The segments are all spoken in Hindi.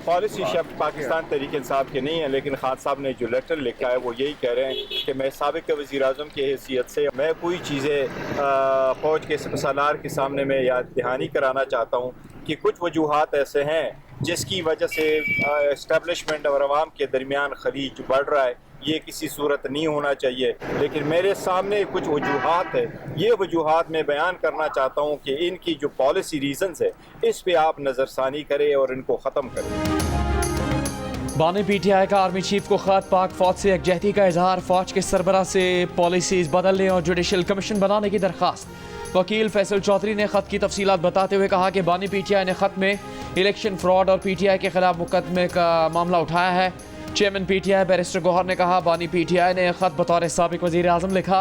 पॉलिसी शिफ्ट पाकिस्तान तहरीक इंसाफ के नहीं है, लेकिन खान साहब ने जो लेटर लिखा है वो यही कह रहे हैं कि मैं साबिक वज़ीर-ए-आज़म की हैसियत से मैं कोई चीज़ें फ़ौज के सलार के सामने में याद दहानी कराना चाहता हूँ कि कुछ वजूहात ऐसे हैं जिसकी वजह से इस्टेब्लिशमेंट और आवाम के दरमियान खलीज बढ़ रहा है। ये किसी सूरत नहीं होना चाहिए, लेकिन मेरे सामने कुछ वजूहात है, ये वजूहात मैं बयान करना चाहता हूँ कि इनकी जो पॉलिसी रीज़न्स है इस पे आप नज़रसानी करें और इनको ख़त्म करें। बानी पीटीआई का आर्मी चीफ को खत, पाक फौज से यकजहती का इजहार, फौज के सरबराह से पॉलिसीज बदलने और जुडिशल कमीशन बनाने की दरख्वास्त। वकील फैसल चौधरी ने खत की तफसीलात बताते हुए कहा कि बानी पीटीआई ने खत में इलेक्शन फ्रॉड और पीटीआई के खिलाफ मुकदमे का मामला उठाया है। चेयरमैन पीटीआई बैरिस्टर गौहर ने कहा, बानी पीटीआई ने खत बतौर साबिक वज़ीर आज़म लिखा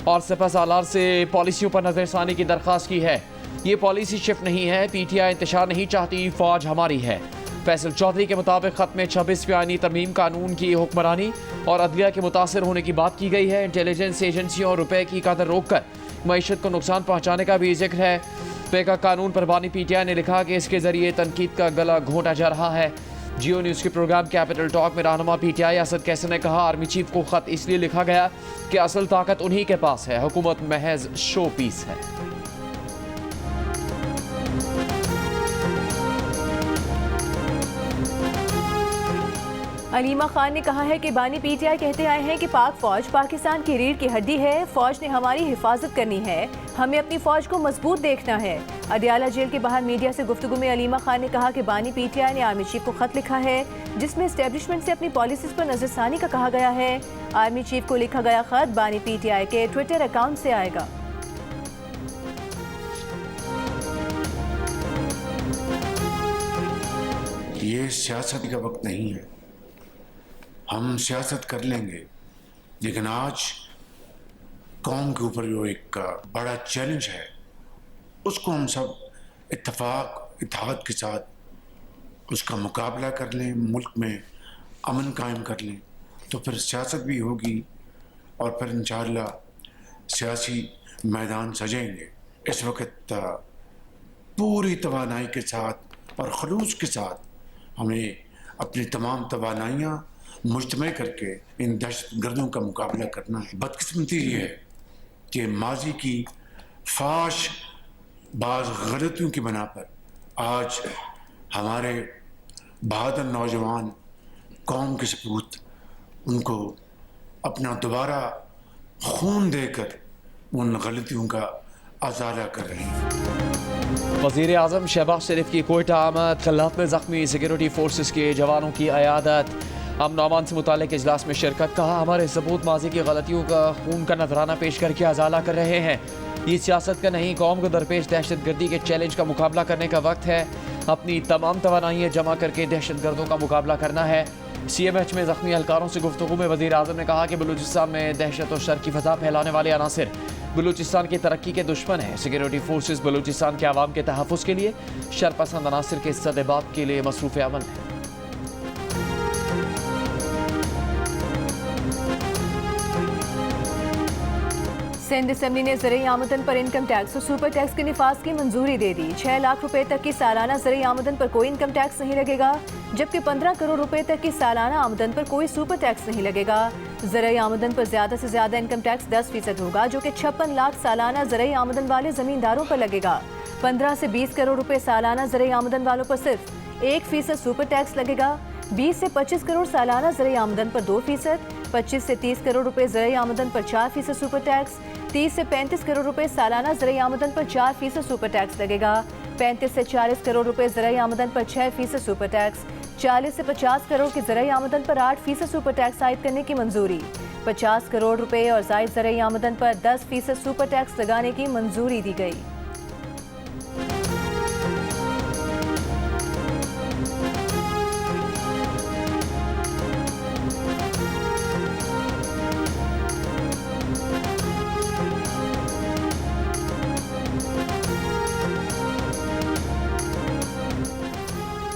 और सिपह सालार से पॉलिसियों पर नजरसानी की दरख्वास्त की है। ये पॉलिसी शिफ्ट नहीं है, पीटीआई इंतशार नहीं चाहती, फौज हमारी है। फैसल चौधरी के मुताबिक खत में 26वें आईनी तरमीम कानून की हुक्मरानी और अदलिया के मुतासर होने की बात की गई है। इंटेलिजेंस एजेंसियों और रुपए की कदर रोक कर मईशत को नुकसान पहुँचाने का भी जिक्र है। पेका कानून पर बानी पीटीआई ने लिखा कि इसके जरिए तनकीद का गला घोंटा जा रहा है। जियो न्यूज़ के प्रोग्राम कैपिटल टॉक में रहनुमा पीटीआई असद कैसर ने कहा, आर्मी चीफ को खत इसलिए लिखा गया कि असल ताकत उन्हीं के पास है, हुकूमत महज शो पीस है। अलीमा खान ने कहा है कि बानी पीटीआई कहते आए हैं कि पाक फौज पाकिस्तान की रीढ़ की हड्डी है, फौज ने हमारी हिफाजत करनी है, हमें अपनी फौज को मजबूत देखना है। अदियाला जेल के बाहर मीडिया से गुफ्तगू में अलीमा खान ने कहा कि बानी पीटीआई ने आर्मी चीफ को खत लिखा है जिसमें एस्टेब्लिशमेंट से अपनी पॉलिसीज पर नजरसानी का कहा गया है। आर्मी चीफ को लिखा गया खत बानी पीटीआई के ट्विटर अकाउंट से आएगा। ये सियासत का वक्त नहीं है, हम सियासत कर लेंगे, लेकिन आज कौम के ऊपर जो एक बड़ा चैलेंज है उसको हम सब इत्तेफाक के साथ उसका मुकाबला कर लें, मुल्क में अमन कायम कर लें, तो फिर सियासत भी होगी और फिर इंशाअल्लाह सियासी मैदान सजेंगे। इस वक्त पूरी तवानाई के साथ और खलूस के साथ हमें अपनी तमाम तवानाइयाँ मुजतमे करके इन दहशतगर्दों का मुकाबला करना है। बदकिस्मती ये है कि माजी की फाश बाज़ गलतियों की बना पर आज हमारे बहादुर नौजवान कौम के सपूत उनको अपना दोबारा खून देकर उन गलतियों का अजाला कर रहे हैं। वज़ीर आज़म शहबाज शरीफ की कोयटा आमद, खल्लात में ज़ख्मी सिक्योरिटी फोर्सेस के जवानों की अयादत, अमन अमान से मुताल्लिक़ इजलास में शिरकत। कहा, हमारे सबूत माजी की गलतियों का खून का नजराना पेश करके अजाला कर रहे हैं। ये सियासत का नहीं, कौम को दरपेश दहशत गर्दी के चैलेंज का मुकाबला करने का वक्त है। अपनी तमाम तवानाइयाँ जमा करके दहशत गर्दों का मुकाबला करना है। CMH में ज़ख्मी एहलकारों से गुफ्तगू में वज़ीर आज़म ने कहा कि बलूचिस्तान में दहशत और शर की फजा फैलाने वाले अनासिर बलूचिस्तान की तरक्की के दुश्मन हैं। सिक्योरिटी फोर्सेस बलूचिस्तान के आवाम के तहफ़्फ़ुज़ के लिए, शरपसंद अनासिर के सदेबात के लिए मसरूफ़ अमन है। सिंध असम्बली ने ज़रूरी आमदन पर इनकम टैक्स और सुपर टैक्स के निफाज की मंजूरी दे दी। 6 लाख रुपए तक की सालाना ज़रूरी आमदन पर कोई इनकम टैक्स नहीं लगेगा, जबकि 15 करोड़ रुपए तक की सालाना आमदन पर कोई सुपर टैक्स नहीं लगेगा। ज़रूरी आमदन पर ज्यादा से ज्यादा इनकम टैक्स 10% होगा, जो कि 56 लाख सालाना ज़रूरी आमदन वाले जमींदारों पर लगेगा। 15 से 20 करोड़ रुपए सालाना ज़रूरी आमदन वालों पर सिर्फ 1% सुपर टैक्स लगेगा। 20 से 25 करोड़ सालाना ज़रूरी आमदन पर 2%, 25 से 30 करोड़ रुपए ज़रूरी आमदन पर 4% सुपर टैक्स, 30 से 35 करोड़ रुपए सालाना ज़रूरी आमदन पर 4% सुपर टैक्स लगेगा। 35 से 40 करोड़ रुपए ज़रूरी आमदन पर 6% सुपर टैक्स, 40 से 50 करोड़ की ज़रूरी आमदन पर 8% सुपर टैक्स आयद करने की मंजूरी, 50 करोड़ रुपए और ज़ायद ज़रूरी आमदन पर 10% सुपर टैक्स लगाने की मंजूरी दी गई।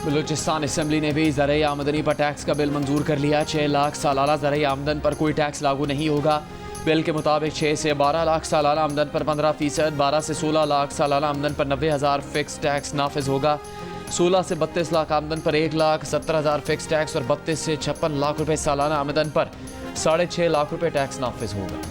बलूचिस्तान असम्बली ने भी ज़रूरी आमदनी पर टैक्स का बिल मंजूर कर लिया। 6 लाख सालाना ज़रूरी आमदन पर कोई टैक्स लागू नहीं होगा। बिल के मुताबिक 6 से 12 लाख सालाना आमदन पर 15%, 12 से 16 लाख सालाना आमदन पर 90,000 फिक्स टैक्स नाफिज होगा। 16 से 32 लाख आमदन पर 1,70,000 फिक्स टैक्स और 32 से 56 लाख रुपए सालाना आमदन पर 6.5 लाख रुपए टैक्स नाफिज होगा।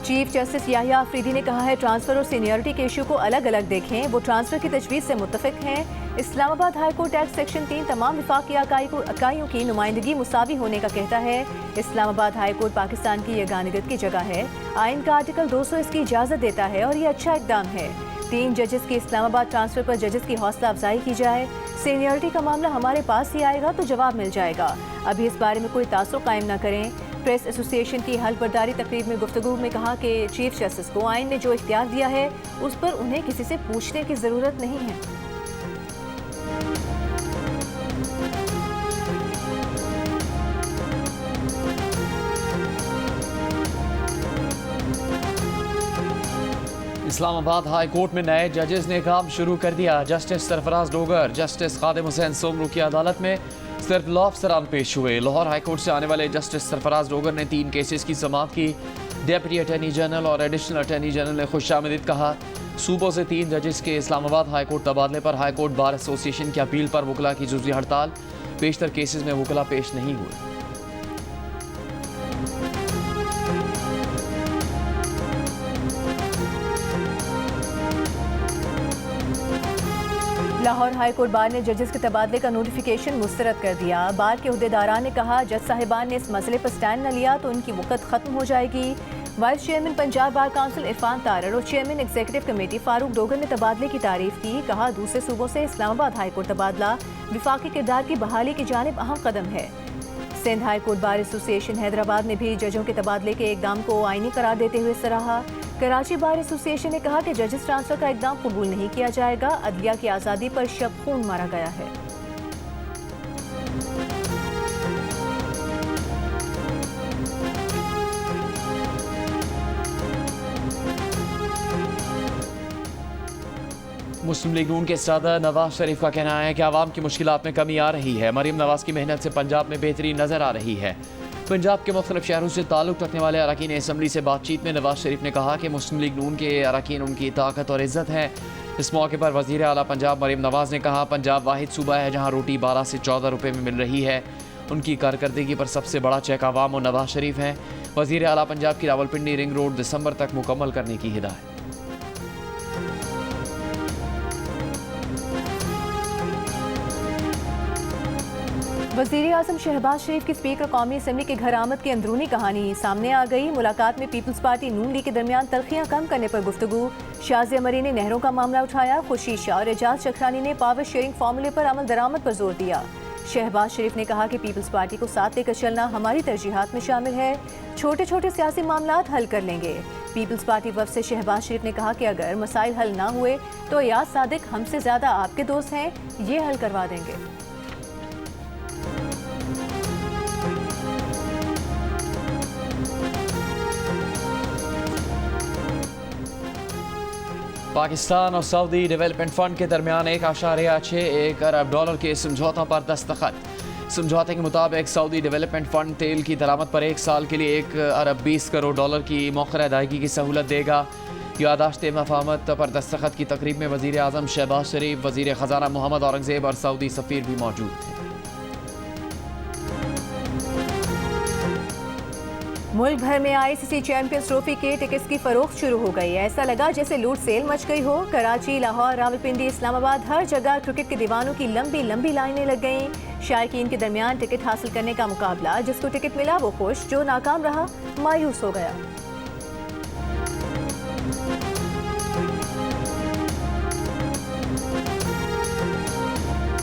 चीफ जस्टिस याहिया अफरीदी ने कहा है ट्रांसफर और सीनियरिटी के इशू को अलग अलग देखें। वो ट्रांसफर की तजवीज़ से मुत्तफिक हैं। Islamabad high court act section 3 तमाम विफाकी इकाइयों की नुमाइंदगी मुसावी होने का कहता है। इस्लामाबाद हाई कोर्ट पाकिस्तान की यगानगत की जगह है। आइन का आर्टिकल 200 इसकी इजाज़त देता है और ये अच्छा इकदाम है। 3 जजेस की इस्लामाबाद ट्रांसफर पर जजेस की हौसला अफजाई की जाए। सीनियरिटी का मामला हमारे पास ही आएगा तो जवाब मिल जाएगा। अभी इस बारे में कोई तासुर कायम न करें। प्रेस एसोसिएशन की हलबर्दारी तकरीब में गुफ्तगू में कहा कि चीफ जस्टिस को आइन ने जो इख्तियार दिया है उस पर उन्हें किसी से पूछने की ज़रूरत नहीं है। इस्लामाबाद हाई कोर्ट में नए जजेस ने काम शुरू कर दिया। जस्टिस सरफराज डोगर, जस्टिस खादिम हुसैन सोमरू की अदालत में सिर्फ लॉ अफसरान पेश हुए। लाहौर हाई कोर्ट से आने वाले जस्टिस सरफराज डोगर ने 3 केसेस की समाअत की। डेप्यूटी अटॉर्नी जनरल और एडिशनल अटॉर्नी जनरल ने खुशामदीद कहा। सूबों से 3 जजेस के इस्लामाबाद हाई कोर्ट तबादले पर हाई कोर्ट बार एसोसिएशन की अपील पर वकला की जुज़वी हड़ताल। पेशतर केसेस में वकला पेश नहीं हुए। लाहौर हाई कोर्ट बार ने जजेस के तबादले का नोटिफिकेशन मुस्तरद कर दिया। बार के उहदेदारान ने कहा जज साहिबान ने इस मसले पर स्टैंड न लिया तो उनकी वक़्त ख़त्म हो जाएगी। Vice chairman Punjab bar council Irfan Tarar और chairman executive committee Farooq Dogar ने तबादले की तारीफ की। कहा दूसरे सूबों से इस्लामाबाद हाई कोर्ट तबादला विफाकी किरदार की बहाली की जानिब अहम कदम है। Sindh high court bar association Hyderabad ने भी जजों के तबादले के इकदाम को आईनी करार देते हुए सराहा। कराची बार एसोसिएशन ने कहा कि जजेस ट्रांसफर का इकदाम कबूल नहीं किया जाएगा। अदलिया की आज़ादी पर शब खून मारा गया है। मुस्लिम लीग नून के सदर नवाज शरीफ का कहना है कि आवाम की मुश्किलात में कमी आ रही है। मरीम नवाज की मेहनत से पंजाब में बेहतरी नजर आ रही है। पंजाब के मुख्तलिफ शहरों से ताल्लुक़ रखने वाले अरकान असम्बली से बातचीत में नवाज शरीफ ने कहा कि मुस्लिम लीग नून के अरकान उनकी ताकत और इज़्ज़त है। इस मौके पर वज़ीर आला पंजाब मरीम नवाज ने कहा पंजाब वाहिद सूबा है जहाँ रोटी 12 से 14 रुपये में मिल रही है। उनकी कारकर्दगी पर सबसे बड़ा चेक आवाम और नवाज शरीफ हैं। वज़ीर आला पंजाब की रावलपिंडी रिंग रोड दिसंबर तक मुकम्मल करने की हिदायत। वज़ीर आज़म शहबाज शरीफ की स्पीकर कौमी असम्बली के घर आमद की अंदरूनी कहानी सामने आ गई। मुलाकात में पीपल्स पार्टी नून लीग के दरमियान तलखियां कम करने पर गुफ्तगू। शाज़िया मरी ने नहरों का मामला उठाया। खुर्शीद शाह और एजाज चखरानी ने पावर शेयरिंग फार्मूले पर अमल दरामद पर जोर दिया। शहबाज शरीफ ने कहा कि पीपल्स पार्टी को साथ लेकर चलना हमारी तरजीहात में शामिल है। छोटे छोटे सियासी मामलात हल कर लेंगे। पीपल्स पार्टी वफ़द से शहबाज शरीफ ने कहा कि अगर मसाइल हल ना हुए तो याद सादिक हमसे ज़्यादा आपके दोस्त हैं, ये हल करवा देंगे। पाकिस्तान और सऊदी डेवलपमेंट फ़ंड के दरमियान 1.61 अरब डॉलर के समझौता पर दस्तखत। समझौते के मुताबिक सऊदी डेवलपमेंट फ़ंड तेल की दरामद पर 1 साल के लिए 1 अरब 20 करोड़ डॉलर की मौखर अदायगी की सहूलत देगा। यादाश्त मफाहमत पर दस्तखत की तकरीब में वज़ीर आज़म शहबाज शरीफ, वज़ीर ख़जाना मोहम्मद औरंगज़ेब और सऊदी सफ़ीर भी मौजूद थे। मुल्क भर में आईसीसी चैंपियंस ट्रॉफी के टिकट्स की फरोख्त शुरू हो गई। ऐसा लगा जैसे लूट सेल मच गई हो। कराची, लाहौर, रावलपिंडी, इस्लामाबाद हर जगह क्रिकेट के दीवानों की लंबी लंबी लाइनें लग गईं। शायकीन के दरमियान टिकट हासिल करने का मुकाबला। जिसको टिकट मिला वो खुश, जो नाकाम रहा मायूस हो गया।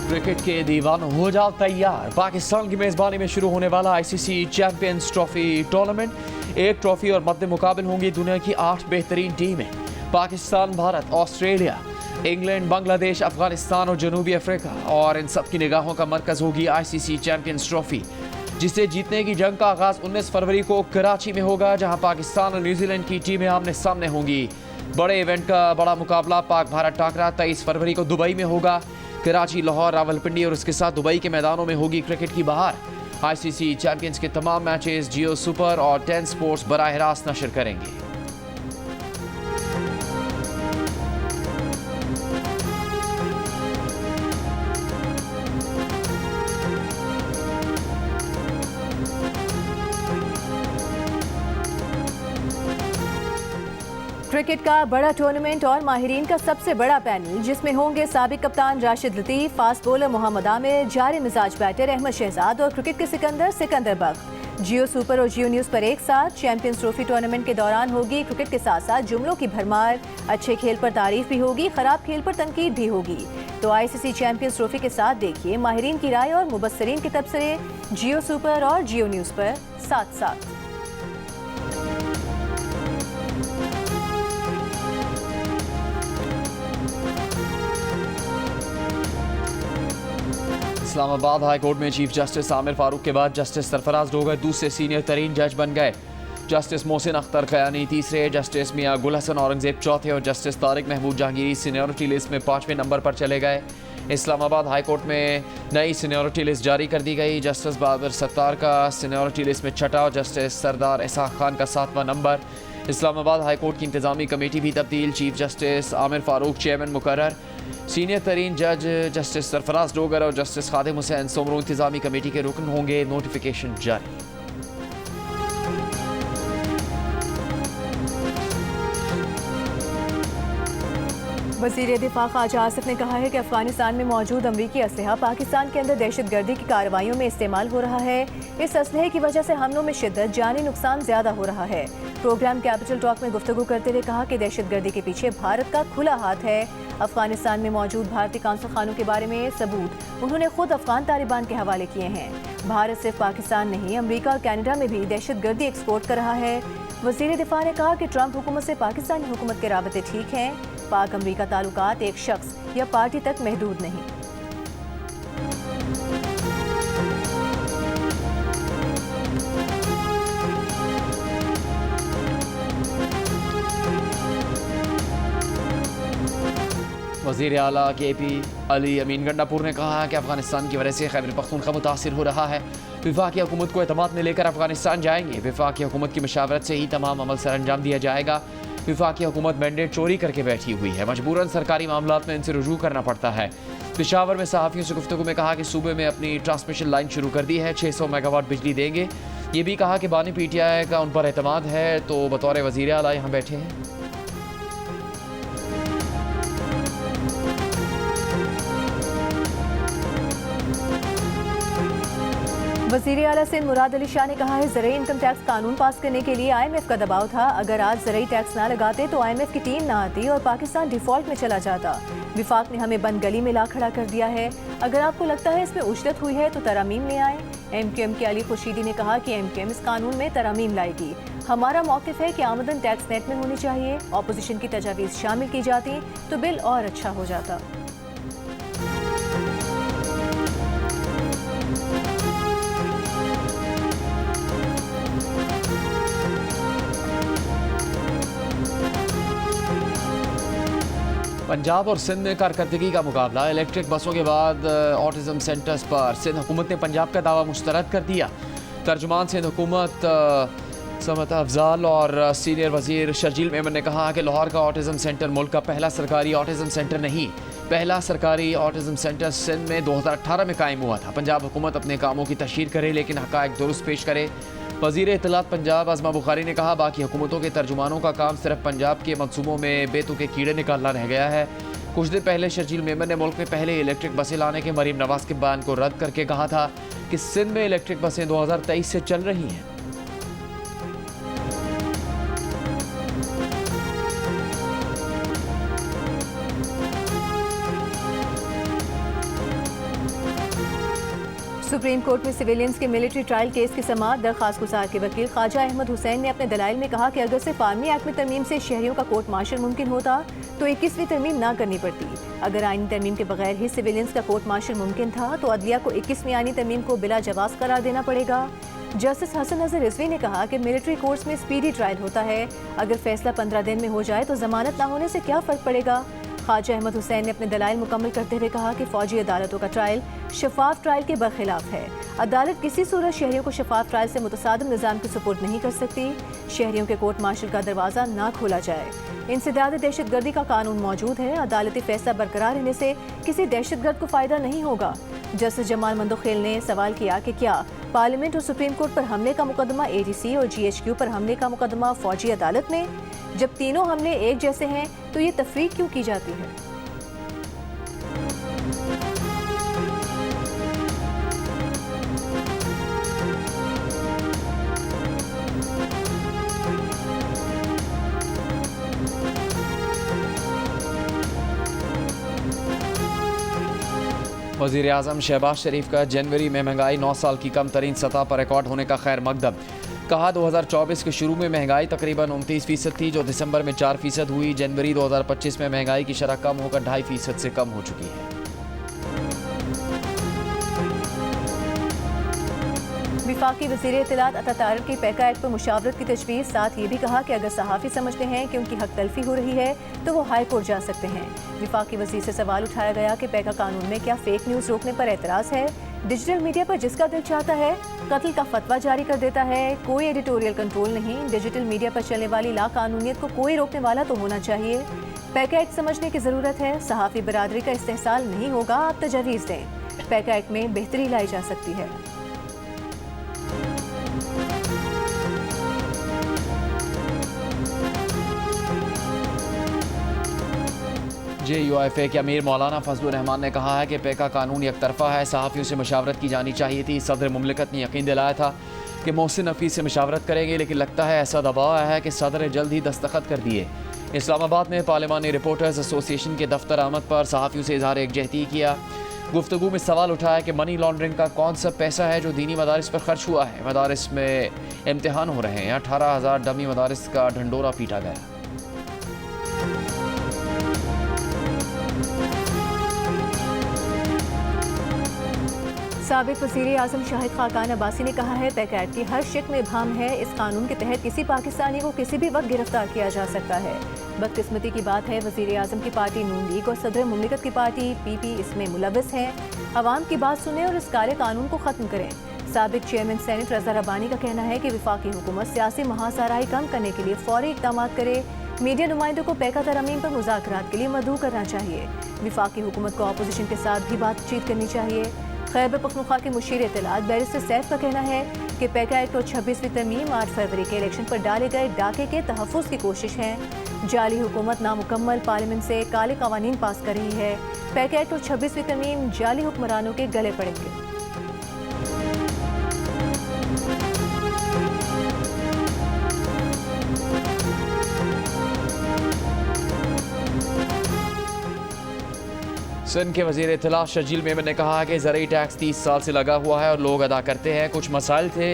क्रिकेट के दीवानों हो जाओ तैयार। पाकिस्तान की मेज़बानी में शुरू होने वाला आईसीसी चैंपियंस ट्रॉफी टूर्नामेंट। एक ट्रॉफी और मद्दे मुकाबिल होंगी दुनिया की 8 बेहतरीन टीमें। पाकिस्तान, भारत, ऑस्ट्रेलिया, इंग्लैंड, बांग्लादेश, अफगानिस्तान और जनूबी अफ्रीका। और इन सब की निगाहों का मरकज़ होगी आईसीसी चैंपियंस ट्रॉफी, जिसे जीतने की जंग का आगाज़ 19 फरवरी को कराची में होगा, जहां पाकिस्तान और न्यूजीलैंड की टीमें आमने सामने होंगी। बड़े इवेंट का बड़ा मुकाबला पाक भारत टाकरा 23 फरवरी को दुबई में होगा। कराची, लाहौर, रावलपिंडी और उसके साथ दुबई के मैदानों में होगी क्रिकेट की बहार। ICC चैंपियंस के तमाम मैचेस जियो सुपर और 10 स्पोर्ट्स बराह रास्त नशर करेंगे। क्रिकेट का बड़ा टूर्नामेंट और माहिरीन का सबसे बड़ा पैनल, जिसमें होंगे साबिक कप्तान राशिद लतीफ, फास्ट बॉलर मोहम्मद आमिर, जारी मिजाज बैटर अहमद शहजाद और क्रिकेट के सिकंदर बख्त। जियो सुपर और जियो न्यूज़ पर एक साथ चैंपियंस ट्रॉफी टूर्नामेंट के दौरान होगी क्रिकेट के साथ साथ जुमलों की भरमार। अच्छे खेल पर तारीफ भी होगी, खराब खेल पर तनकीद भी होगी। तो ICC चैंपियंस ट्रॉफी के साथ देखिए माहिरीन की राय और मुबस्सरीन के तबसरे जियो सुपर और जियो न्यूज़ पर साथ साथ। इस्लामाबाद हाई कोर्ट में चीफ जस्टिस आमिर फारूक के बाद जस्टिस सरफराज डोगर दूसरे सीनियर तरीन जज बन गए। जस्टिस मोहसिन अख्तर खयानी तीसरे, जस्टिस मियां गुल हसन औरंगजेब चौथे और justice Tariq Mahmood Jahangiri seniority list में 5वें नंबर पर चले गए। इस्लामाबाद हाई कोर्ट में नई सीनियरिटी लिस्ट जारी कर दी गई। जस्टिस बाबर सत्तार का सीनियरिटी लिस्ट में छठा और जस्टिस सरदार इसहाक खान का 7वां नंबर। इस्लामाबाद हाई कोर्ट की इंतजामी कमेटी भी तब्दील, chief justice Aamir Farooq chairman मुकर्रर। सीनियर तरीन जज जस्टिस सरफराज डोगर और जस्टिस खादिम हुसैन सोमरू इंतजामी कमेटी के रुकन होंगे। नोटिफिकेशन जारी। वज़ीर दिफा ख्वाजा आसिफ ने कहा है कि अफगानिस्तान में मौजूद अमरीकी असलहा पाकिस्तान के अंदर दहशतगर्दी की कार्रवाइयों में इस्तेमाल हो रहा है। इस असलहे की वजह से हमलों में शिद्दत, जानी नुकसान ज्यादा हो रहा है। प्रोग्राम कैपिटल टॉक में गुफ्तगू करते हुए कहा कि दहशतगर्दी के पीछे भारत का खुला हाथ है। अफगानिस्तान में मौजूद भारतीय कांसुल खानों के बारे में सबूत उन्होंने खुद अफगान तालिबान के हवाले किए हैं। भारत सिर्फ पाकिस्तान नहीं, अमरीका और कनाडा में भी दहशतगर्दी एक्सपोर्ट कर रहा है। वज़ीर दिफा ने कहा कि ट्रंप हुकूमत से पाकिस्तानी हुकूमत के राबते ठीक हैं। पाक अमरीका ताल्लुकात एक शख्स या पार्टी तक महदूद नहीं। वज़ीर आला KP अली अमीन गंडापुर ने कहा है कि अफगानिस्तान की वजह से खैबर पख्तूनख्वा मुतासिर हो रहा है। वफाकी हुकूमत को एतमाद में लेकर अफगानिस्तान जाएंगे। वफाकी हुकूमत की मशावरत से ही तमाम अमल सर अंजाम दिया जाएगा। वफाकी हुकूमत मैंडेट चोरी करके बैठी हुई है, मजबूरन सरकारी मामलात में इनसे रुजू करना पड़ता है। पेशावर में सहाफ़ियों से गुफ्तगू में कहा कि सूबे में अपनी ट्रांसमिशन लाइन शुरू कर दी है, 600 मेगावाट बिजली देंगे। ये भी कहा कि बानी PTI का उन पर एतमाद है, तो बतौर वज़ीर आला यहाँ बैठे हैं। वज़ीर आला सिंध मुराद अली शाह ने कहा है ज़रूरी इनकम टैक्स कानून पास करने के लिए IMF का दबाव था। अगर आज ज़रूरी टैक्स ना लगाते तो IMF की टीम ना आती और पाकिस्तान डिफॉल्ट में चला जाता। विफाक ने हमें बंद गली में ला खड़ा कर दिया है। अगर आपको लगता है इसमें उजरत हुई है तो तरामीम ले आए। MQM के अली खुर्शीदी ने कहा कि MQM इस कानून में तरामीम लाएगी। हमारा मौक़िफ़ है कि आमदन टैक्स नेट में होनी चाहिए। अपोजिशन की तजावीज़ शामिल की जाती तो बिल और अच्छा हो जाता। पंजाब और सिंध में कारकर्दगी का मुकाबला। इलेक्ट्रिक बसों के बाद ऑटिज़म सेंटर्स पर सिंध हुकूमत ने पंजाब का दावा मुस्तरद कर दिया। तर्जुमान सिंध हुकूमत समत अफजाल और सीनियर वज़ीर शर्जील मेमन ने कहा कि लाहौर का ऑटिज़म सेंटर मुल्क का पहला सरकारी ऑटिज़म सेंटर नहीं, पहला सरकारी ऑटिज़म सेंटर सिंध में 2018 में कायम हुआ था। पंजाब हुकूमत अपने कामों की तशहीर करे लेकिन हक़ाइक़ दुरुस्त पेश करे। वज़ीर इत्तलात पंजाब आज़मा बुखारी ने कहा बाकी हुकूमतों के तर्जुमानों का काम सिर्फ पंजाब के मनसूबों में बेतुके कीड़े निकालना रह गया है। कुछ दिन पहले शर्जील मेमन ने मुल्क में पहले इलेक्ट्रिक बसें लाने के मरीम नवाज के बयान को रद्द करके कहा था कि सिंध में इलेक्ट्रिक बसें 2023 से चल रही हैं। सुप्रीम कोर्ट में सिविलियंस के मिलिट्री ट्रायल केस की समाअत। दरख्वास्त गुजार के वकील ख्वाजा अहमद हुसैन ने अपने दलाइल में कहा कि अगर सिर्फ आर्मी एक्ट में तरमीम से शहरियों का कोर्ट मार्शल मुमकिन होता तो 21वीं तरमीम ना करनी पड़ती। अगर आईनी तरमीम के बगैर ही सिविलियंस का कोर्ट मार्शल मुमकिन था तो अदलिया को 21वीं आईनी तरमीम को बिला जवाज करार देना पड़ेगा। जस्टिस हसन नजर रिजवी ने कहा कि मिलिट्री कोर्ट्स में स्पीडी ट्रायल होता है, अगर फैसला 15 दिन में हो जाए तो जमानत ना होने से क्या फ़र्क पड़ेगा। ख्वाजा अहमद हुसैन ने अपने दलाइल मुकम्मल करते हुए कहा कि फौजी अदालतों का ट्रायल शफाफ ट्रायल के बरखिलाफ है। अदालत किसी सूरत शहरियों को शफाफ ट्रायल से मुतसादिम निज़ाम की सुपुर्द नहीं कर सकती। शहरियों के कोर्ट मार्शल का दरवाज़ा ना खोला जाए। इंसदाद दहशतगर्दी का कानून मौजूद है। अदालती फैसला बरकरार रहने से किसी दहशतगर्द को फ़ायदा नहीं होगा। जस्टिस जमाल मंदोखेल ने सवाल किया कि क्या पार्लियामेंट और सुप्रीम कोर्ट पर हमले का मुकदमा ADC और GHQ पर हमले का मुकदमा फौजी अदालत में? जब तीनों हमले एक जैसे हैं तो ये तफरीक क्यों की जाती है? वज़ीर आज़म शहबाज शरीफ का जनवरी में महंगाई 9 साल की कम तरीन सतह पर रिकॉर्ड होने का खैर मकदम। कहा 2024 के शुरू में महंगाई तकरीबन 29% थी जो दिसंबर में 4% हुई। जनवरी 2025 में महंगाई की शरह कम होकर 2.5% से कम हो चुकी है। वफाकी वज़ीर इत्तलात अता तारिक की पैका एक्ट पर मुशावरत की तजवीज़। साथ ये भी कहा कि अगर सहाफ़ी समझते हैं कि उनकी हक तलफी हो रही है तो वो हाई कोर्ट जा सकते हैं। वफाकी वज़ीर से सवाल उठाया गया कि पैका कानून में क्या फेक न्यूज़ रोकने पर एतराज़ है? डिजिटल मीडिया पर जिसका दिल चाहता है कत्ल का फतवा जारी कर देता है। कोई एडिटोरियल कंट्रोल नहीं। डिजिटल मीडिया पर चलने वाली लाकानूनियत को कोई रोकने वाला तो होना चाहिए। पैका एक्ट समझने की ज़रूरत है। सहाफ़ी बरादरी का इस्तेहसाल नहीं होगा। आप तजवीज़ दें। पैका एक्ट में बेहतरी लाई जा सकती है। JUIFA के अमीर मौलाना फजलुर रहमान ने कहा है कि पैका कानून एक तरफा है। सहाफ़ियों से मशावरत की जानी चाहिए थी। सदर मुमलिकत ने यकीन दिलाया था कि मोहसिन नफीस से मशावरत करेंगे, लेकिन लगता है ऐसा दबाव आया है कि सदर ने जल्द ही दस्तखत कर दिए। इस्लामाबाद में पार्लिमानी रिपोर्टर्स एसोसिएशन के दफ्तर आमद पर सहाफ़ियों से इजहार एकजहती किया। गुफ्तगू में सवाल उठाया कि मनी लॉन्ड्रिंग का कौन सा पैसा है जो दीनी मदारिस पर खर्च हुआ है। मदारिस में इम्तिहान हो रहे हैं। 18,000 डमी मदारिस का ढंडोरा पीटा गया। साबिक वज़ीर आज़म शाहिद खाकान अब्बासी ने कहा है पैका एक्ट की हर शिक में भाम है। इस कानून के तहत किसी पाकिस्तानी को किसी भी वक्त गिरफ्तार किया जा सकता है। बदकिस्मती की बात है वज़ीर आज़म की पार्टी नून लीग और सदर मुमलिकत की पार्टी PP इसमें मुलविस हैं। अवाम की बात सुने और इस काले कानून को ख़त्म करें। साबिक चेयरमैन सेनेट रज़ा रब्बानी का कहना है कि वफाकी हुकूमत सियासी महासाराई कम करने के लिए फौरी इक़दाम करे। मीडिया नुमाइंदों को पैका तरमीम पर मुज़ाकरात के लिए मदऊ करना चाहिए। वफाकी हुकूमत को अपोजिशन के साथ भी बातचीत करनी चाहिए। खैबर पख्तूनख्वा के मुशीर इत्तलात बैरिस्टर सैफ का कहना है कि पैका एक्ट और 26वीं तरमीम 8 फरवरी के इलेक्शन पर डाले गए डाके के तहफ़्फ़ुज़ की कोशिश है। जाली हुकूमत नामुकम्मल पार्लियामेंट से काले कवानीन पास कर रही है। पैका एक्ट और 26वीं तरमीम जाली हुक्मरानों के गले पड़ेंगे। सिंध के वज़ीर इत्तला शर्जील मेमन ने कहा कि ज़रूरी टैक्स 30 साल से लगा हुआ है और लोग अदा करते हैं। कुछ मसाइल थे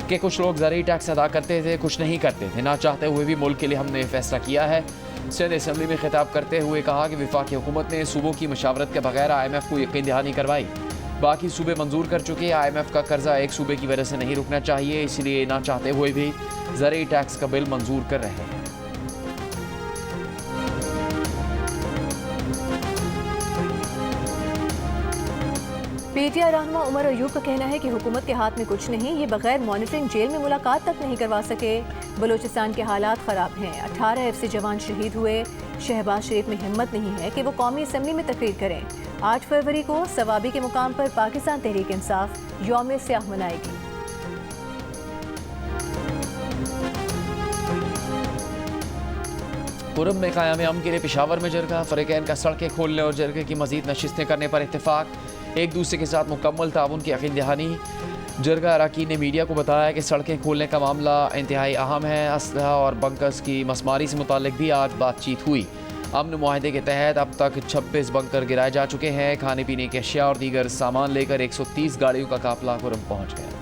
कि कुछ लोग ज़रूरी टैक्स अदा करते थे, कुछ नहीं करते थे। ना चाहते हुए भी मुल्क के लिए हमने फैसला किया है। सिंध असम्बली में खिताब करते हुए कहा कि वफाकी हुकूमत ने सूबों की मशावरत के बगैर IMF को यकीन दहानी करवाई। बाकी सूबे मंजूर कर चुके। IMF का कर्जा एक सूबे की वजह से नहीं रुकना चाहिए, इसलिए ना चाहते हुए भी ज़रूरी टैक्स का बिल मंजूर कर रहे हैं। PTI रहनुमा उमर अयूब का कहना है कि हुकूमत के हाथ में कुछ नहीं। ये बगैर मॉनिटरिंग जेल में मुलाकात तक नहीं करवा सके। बलूचिस्तान के हालात ख़राब हैं। 18 FC जवान शहीद हुए। शहबाज शरीफ में हिम्मत नहीं है कि वो कौमी असम्बली में तकरीर करें। 8 फरवरी को सवाबी के मुकाम पर पाकिस्तान तहरीक इंसाफ यौम स्याह मनाएगी। पुरम में क़याम अमन के लिए पेशावर में जरगा। फ़रीक़ैन का सड़कें खोलने और जरगे की मज़ीद नशिस्तें करने पर इत्तेफाक। एक दूसरे के साथ मुकम्मल ताउन की यकीन दहानी। जरगा अरकान ने मीडिया को बताया कि सड़कें खोलने का मामला इंतहाई अहम है। असलहा और बंकर्स की मसमारी से मुताल्लिक भी आज बातचीत हुई। अमन मुआहदे के तहत अब तक 26 बंकर गिराए जा चुके हैं। खाने पीने की अशिया और दीगर सामान लेकर 130 गाड़ियों का काफिला पुरम पहुँच गया।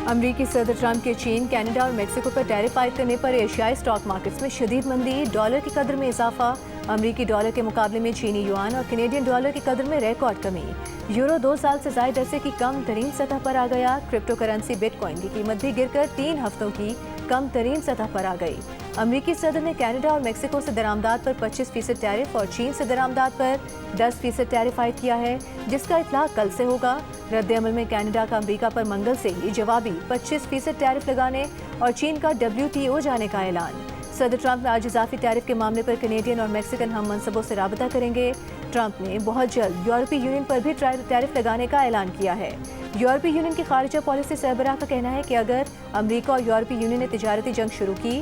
अमरीकी सदर ट्रंप के चीन, कनाडा और मेक्सिको पर टैरिफ आयद करने पर एशियाई स्टॉक मार्केट्स में शदीद मंदी। डॉलर की कदर में इजाफा। अमरीकी डॉलर के मुकाबले में चीनी युआन और कैनेडियन डॉलर की कदर में रिकॉर्ड कमी। यूरो 2 साल से ज्यादा अरसे की कम तरीन सतह पर आ गया। क्रिप्टो करेंसी बिटकॉइन की कीमत भी गिरकर 3 हफ्तों की कम तरीन सतह पर आ गई। अमरीकी सदर ने कनाडा और मेक्सिको से दरामदात पर 25% टैरिफ और चीन से दरामदात पर 10% टैरिफ आयद किया है, जिसका इतलाक कल से होगा। रद्द अमल में कनाडा का अमरीका पर मंगल से ही जवाबी 25% टैरिफ लगाने और चीन का WTO जाने का ऐलान। सदर ट्रंप आज इजाफी टैरिफ के मामले पर कैनेडियन और मैक्सिकन हम मनसबों से राबता करेंगे। ट्रंप ने बहुत जल्द यूरोपीय यूनियन पर भी टैरिफ लगाने का ऐलान किया है। यूरोपीय यूनियन की खारिजा पॉलिसी सरबराह का कहना है कि अगर अमरीका और यूरोपीय यूनियन ने तिजारती जंग शुरू की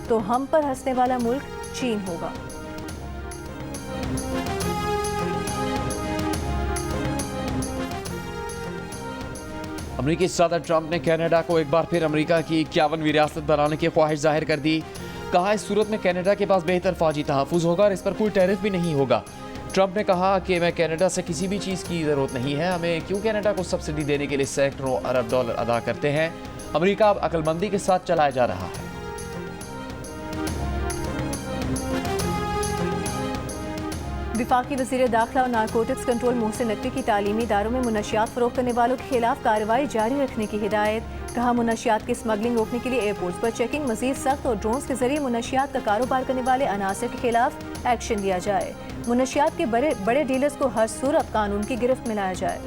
तो हम पर हंसने वाला मुल्क चीन होगा। अमरीकी सदर ट्रंप ने कनाडा को एक बार फिर अमरीका की 51वीं रियासत बनाने की ख्वाहिश जाहिर कर दी। कहा इस सूरत में कनाडा के पास बेहतर फौजी तहफ़्फ़ुज़ होगा और इस पर कोई टैरिफ भी नहीं होगा। ट्रंप ने कहा कि मैं कनाडा से किसी भी चीज़ की ज़रूरत नहीं है, हमें क्यों कनाडा को सब्सिडी देने के लिए सैकड़ों अरब डॉलर अदा करते हैं। अमरीका अब अक्लमंदी के साथ चलाया जा रहा है। वफाकी वज़ीर दाखिला और नारकोटिक्स कंट्रोल मोहसिन नकवी की तालीमी इदारों में मुनशियात फ़रोख्त करने वालों के खिलाफ कार्रवाई जारी रखने की हिदायत। कहा मुनशियात की स्मगलिंग रोकने के लिए एयरपोर्ट्स पर चेकिंग मज़ीद सख्त और ड्रोन्स के जरिए मुनशियात का कारोबार करने वाले अनासर के खिलाफ एक्शन लिया जाए। मुनशियात के बड़े डीलर्स को हर सूरत कानून की गिरफ्त में लाया जाए।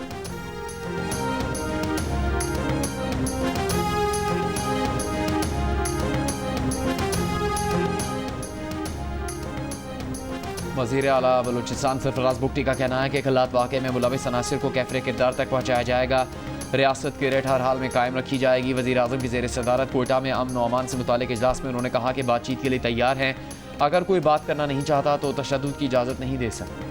वज़ीर आला बलूचिस्तान सरफराज बुगटी का कहना है कि खिलात वाक़े में मुलविस अनासर को कैफरे किरदार तक पहुँचाया जाएगा। रियासत की रेट हर हाल में कायम रखी जाएगी। वज़ीर आज़म की ज़ेर सदारत कोयटा में अमन व अमान से मुतालिक इजलास में उन्होंने कहा कि बातचीत के लिए तैयार हैं, अगर कोई बात करना नहीं चाहता तो तशद्दुद की इजाज़त नहीं दे सकते।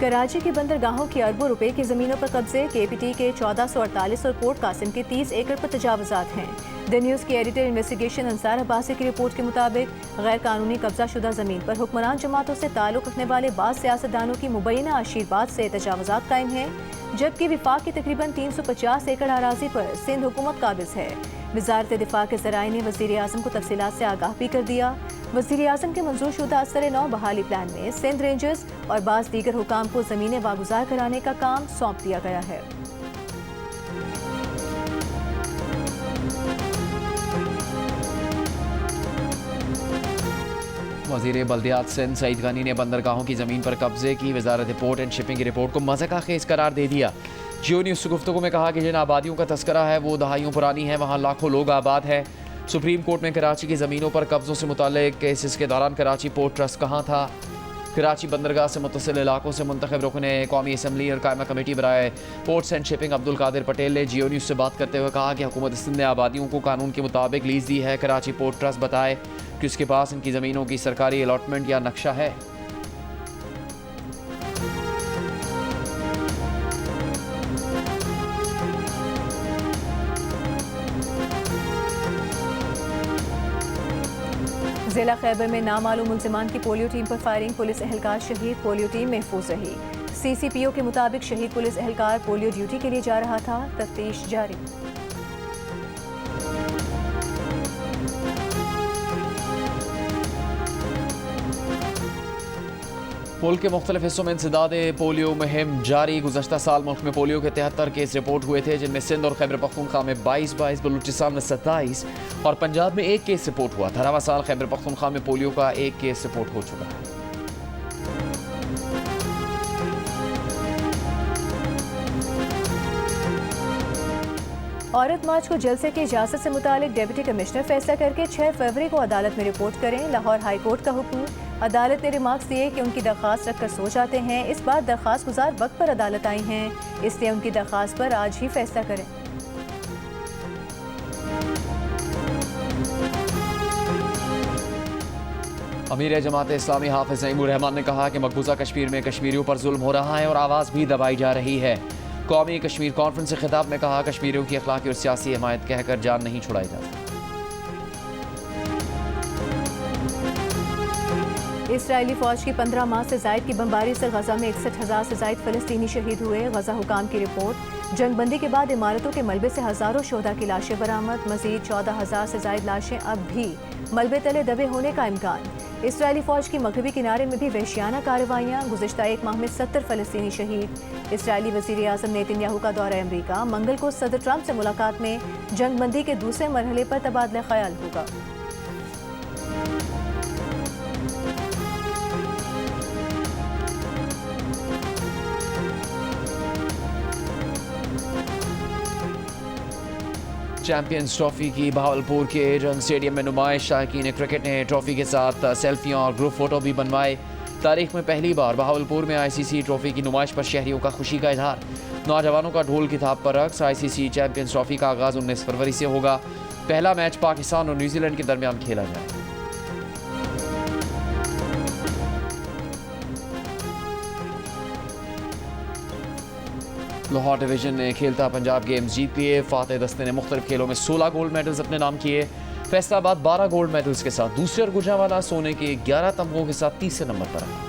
कराची की बंदरगाहों की अरबों रुपए की जमीनों पर कब्जे। KPT के 1448 और पोर्ट कासिम के 30 एकड़ पर तजावुजात हैं। द न्यूज़ की एडिटर इन्वेस्टिगेशन अंसार अब्बासी की रिपोर्ट के मुताबिक गैर कानूनी कब्जा शुदा जमीन पर हुक्मरान जमातों से ताल्लुक रखने वाले बाज़ सियासतदानों की मुबैना आशीर्वाद से तजावुजात कायम हैं, जबकि विफाक की तकरीबन 350 एकड़ अराजी पर सिंध हुकूमत काबिज है। वज़ारत दिफा के ज़राए ने वज़ीर आज़म को तफसीलात से आगाह भी कर दिया। वज़ीर आज़म के मंजूर शुदा असर-ए-नौ बहाली प्लान में सिंध रेंजर्स और बाज़ दीगर हुकाम को ज़मीनें वागुजार कराने का काम सौंप दिया गया है। वज़ीर बल्दियात सिंध सईद गनी ने बंदरगाहों की ज़मीन पर कब्जे की वज़ारत पोर्ट एंड शिपिंग की रिपोर्ट को मज़ाक़ खेज़ करार दे दिया। जियो न्यूज़ से गुफ्तगू में कहा कि जिन आबादियों का तस्करा है वो दहाइयों पुरानी है, वहाँ लाखों लोग आबाद है। सुप्रीम कोर्ट में कराची की ज़मीनों पर कब्ज़ों से मुताल्लिक़ केसेस के दौरान कराची पोर्ट ट्रस्ट कहाँ था। कराची बंदरगाह से मुत्तसिल इलाकों से मुंतखब रुकने कौमी असम्बली और कायमा कमेटी बराए ports and shipping Abdul Qadir Patel ने जियो न्यूज़ से बात करते हुए कहा कि हुकूमत सिंध ने आबादियों को कानून के मुताबिक लीज़ दी है। कराची पोर्ट ट्रस्ट बताए कि उसके पास इनकी ज़मीनों की सरकारी अलॉटमेंट या नक्शा है। जिला खैबर में नामालूम मुल्जिमान की पोलियो टीम पर फायरिंग, पुलिस एहलकार शहीद, पोलियो टीम महफूज रही। CCPO के मुताबिक शहीद पुलिस एहलकार पोलियो ड्यूटी के लिए जा रहा था। तफ्तीश जारी। मुल्क के मुख्तलिफ हिस्सों में इंसदाद पोलियो मुहिम जारी। गुज़श्ता साल मुल्क में पोलियो के 73 केस रिपोर्ट हुए थे, जिनमें सिंध और खैबर पख्तूनख्वा में 22, बलूचिस्तान में 27 और पंजाब में 1 केस रिपोर्ट हुआ था। रवां साल खैबर पख्तूनख्वा में पोलियो का 1 केस रिपोर्ट हो चुका है। औरत मार्च को जलसे की इजाज़त से मुतालिक डिप्टी कमिश्नर फैसला करके 6 फरवरी को अदालत में रिपोर्ट करें। लाहौर हाई कोर्ट का हुक्म। अदालत ने रिमार्क्स दिए कि उनकी दरख्वास्त रखकर सो जाते हैं। इस बार दरख्वास्त गुजार वक्त पर अदालत आई हैं, इसलिए उनकी दरख्वास्त पर आज ही फैसला करें। अमीर जमात इस्लामी हाफिज नईमुर रहमान ने कहा कि मकबूजा कश्मीर में कश्मीरियों पर जुल्म हो रहा है और आवाज़ भी दबाई जा रही है। कौमी कश्मीर कॉन्फ्रेंस से खिताब में कहा कश्मीरियों की अखलाकी और सियासी हिमायत कहकर जान नहीं छुड़ाई जाती। इसराइली फौज की 15 माह से जायद की बमबारी से गजा में 61,000 से जायद फलस्तीनी शहीद हुए। गजा हुकाम की रिपोर्ट, जंगबंदी के बाद इमारतों के मलबे से हजारों शोधा की लाशें बरामद। मजीद 14,000 से जायद लाशें अब भी मलबे तले दबे होने का इम्कान। इसराइली फौज की मगरबी किनारे में भी वहशियाना कार्रवाइयाँ। गुज़िश्ता एक माह में 70 फलस्तीनी शहीद। इसराइली वज़ीर आज़म नेतन्याहू का दौरा अमरीका। मंगल को सदर ट्रंप से मुलाकात में जंगबंदी के दूसरे मरहले पर तबादला ख्याल होगा। चैंपियंस ट्रॉफी की बहावलपुर के एडन स्टेडियम में नुमाइश। शायकीन क्रिकेट ने ट्रॉफी के साथ सेल्फियां और ग्रुप फोटो भी बनवाए। तारीख में पहली बार बहावलपुर में ICC ट्रॉफी की नुमाइश पर शहरियों का खुशी का इजहार। नौजवानों का ढोल किताब पर रक्स। ICC चैंपियंस ट्रॉफी का आगाज़ 19 फरवरी से होगा। पहला मैच पाकिस्तान और न्यूजीलैंड के दरमियान खेला जाए। लाहौर डिवीजन ने खेलता पंजाब गेम्स जीत लिए। फातेह दस्ते ने मुख्तलिफ खेलों में 16 गोल्ड मेडल्स अपने नाम किए। फैसलाबाद 12 गोल्ड मेडल्स के साथ दूसरे और गुजरांवाला सोने के 11 तमगों के साथ तीसरे नंबर पर रहा।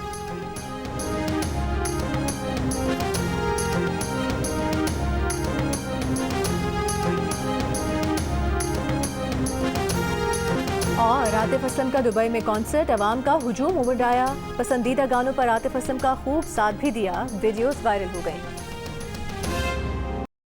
और आतिफ असलम का दुबई में कॉन्सर्ट, अवाम का हुजूम उमड़ आया। पसंदीदा गानों पर आतिफ असलम का खूब साथ भी दिया। वीडियोस वायरल हो गई।